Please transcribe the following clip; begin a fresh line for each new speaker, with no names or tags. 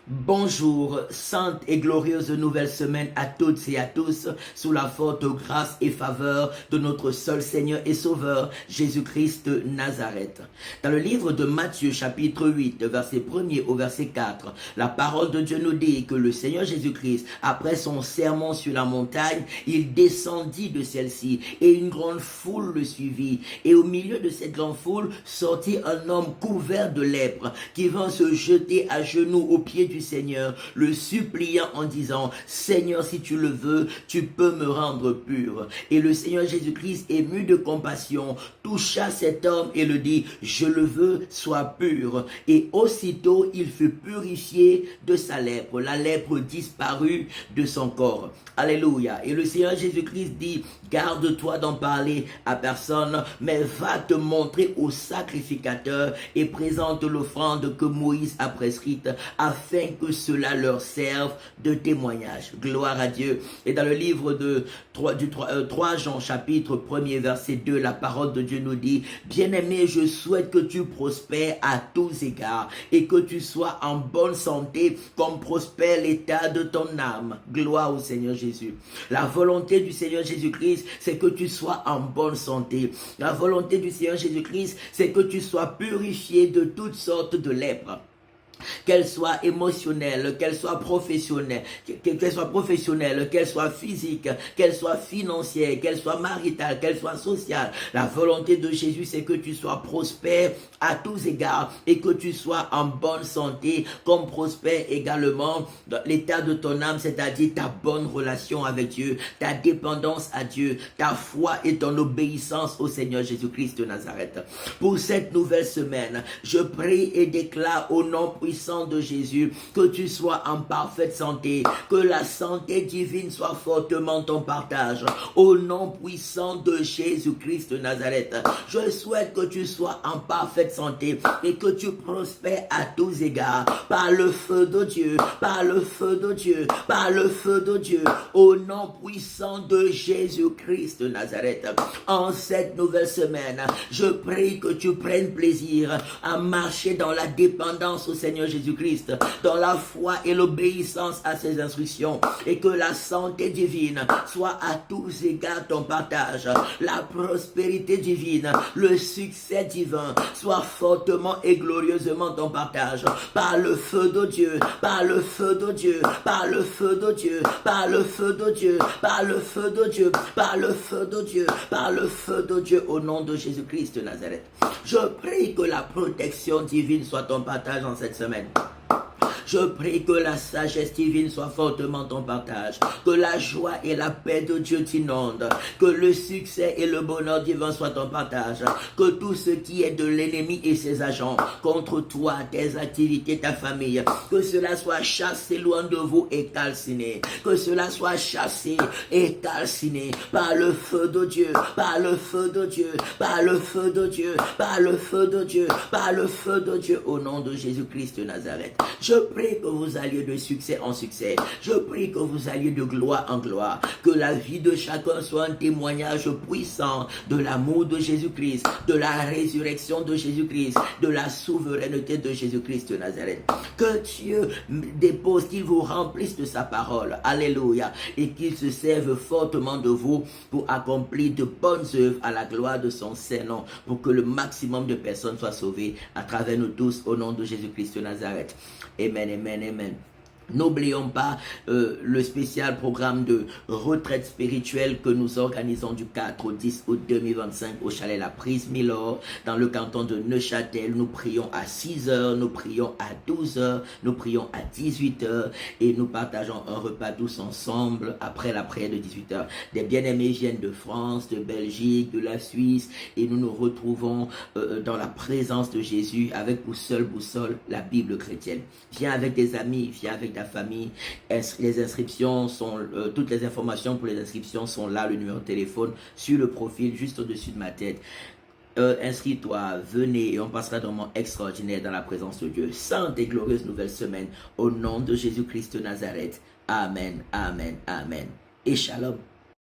Bonjour, sainte et glorieuse nouvelle semaine à toutes et à tous, sous la forte grâce et faveur de notre seul Seigneur et Sauveur, Jésus-Christ de Nazareth. Dans le livre de Matthieu chapitre 8, verset 1er au verset 4, la parole de Dieu nous dit que le Seigneur Jésus-Christ, après son sermon sur la montagne, il descendit de celle-ci et une grande foule le suivit. Et au milieu de cette grande foule sortit un homme couvert de lèpre qui vint se jeter à genoux aux pieds du Seigneur, le suppliant en disant: Seigneur, si tu le veux, tu peux me rendre pur. Et le Seigneur Jésus-Christ, ému de compassion, toucha cet homme et le dit: je le veux, sois pur. Et aussitôt il fut purifié de sa lèpre. La lèpre disparut de son corps. Alléluia. Et le Seigneur Jésus-Christ dit: garde-toi d'en parler à personne, mais va te montrer au sacrificateur et présente l'offrande que Moïse a prescrite, afin que cela leur serve de témoignage. Gloire à Dieu. Et dans le livre de 3 Jean chapitre 1er verset 2, la parole de Dieu nous dit: bien-aimé, je souhaite que tu prospères à tous égards et que tu sois en bonne santé comme prospère l'état de ton âme. Gloire au Seigneur Jésus. La volonté du Seigneur Jésus-Christ, c'est que tu sois en bonne santé. La volonté du Seigneur Jésus-Christ, c'est que tu sois purifié de toutes sortes de lèpres. Qu'elle soit émotionnelle, qu'elle soit professionnelle, qu'elle soit physique, qu'elle soit financière, qu'elle soit maritale, qu'elle soit sociale. La volonté de Jésus, c'est que tu sois prospère à tous égards et que tu sois en bonne santé, comme prospère également l'état de ton âme, c'est-à-dire ta bonne relation avec Dieu, ta dépendance à Dieu, ta foi et ton obéissance au Seigneur Jésus-Christ de Nazareth. Pour cette nouvelle semaine, je prie et déclare au nom puissant de Jésus que tu sois en parfaite santé, que la santé divine soit fortement ton partage. Au nom puissant de Jésus-Christ de Nazareth, je souhaite que tu sois en parfaite santé et que tu prospères à tous égards par le feu de Dieu, par le feu de Dieu, par le feu de Dieu, au nom puissant de Jésus-Christ de Nazareth. En cette nouvelle semaine, je prie que tu prennes plaisir à marcher dans la dépendance au Seigneur Jésus-Christ, dans la foi et l'obéissance à ses instructions, et que la santé divine soit à tous égards ton partage, la prospérité divine, le succès divin soit fortement et glorieusement ton partage, par le feu de Dieu, par le feu de Dieu, par le feu de Dieu, par le feu de Dieu, par le feu de Dieu, par le feu de Dieu, par le feu de Dieu, au nom de Jésus-Christ de Nazareth. Je prie que la protection divine soit ton partage en cette semaine. Je prie que la sagesse divine soit fortement ton partage, que la joie et la paix de Dieu t'inondent, que le succès et le bonheur divin soient ton partage, que tout ce qui est de l'ennemi et ses agents contre toi, tes activités, ta famille, que cela soit chassé loin de vous et calciné, que cela soit chassé et calciné par le feu de Dieu, par le feu de Dieu, par le feu de Dieu, par le feu de Dieu, par le feu de Dieu, au nom de Jésus-Christ de Nazareth. Je prie que vous alliez de succès en succès. Je prie que vous alliez de gloire en gloire. Que la vie de chacun soit un témoignage puissant de l'amour de Jésus-Christ, de la résurrection de Jésus-Christ, de la souveraineté de Jésus-Christ de Nazareth. Que Dieu dépose, qu'il vous remplisse de sa parole. Alléluia. Et qu'il se serve fortement de vous pour accomplir de bonnes œuvres à la gloire de son Saint-Nom, pour que le maximum de personnes soient sauvées à travers nous tous, au nom de Jésus-Christ de Nazareth. Amen, amen, amen. N'oublions pas le spécial programme de retraite spirituelle que nous organisons du 4 au 10 août 2025 au chalet La Prise Milord dans le canton de Neuchâtel. Nous prions à 6h, nous prions à 12h, nous prions à 18h et nous partageons un repas tous ensemble après la prière de 18h. Des bien-aimés viennent de France, de Belgique, de la Suisse et nous nous retrouvons dans la présence de Jésus avec pour seule boussole la Bible chrétienne. Viens avec des amis, viens avec ta famille. Les inscriptions sont, toutes les informations pour les inscriptions sont là, le numéro de téléphone sur le profil juste au-dessus de ma tête. Inscris-toi, venez et on passera d'un moment extraordinaire dans la présence de Dieu. Sainte et glorieuse nouvelle semaine au nom de Jésus-Christ de Nazareth. Amen, amen, amen. Et shalom.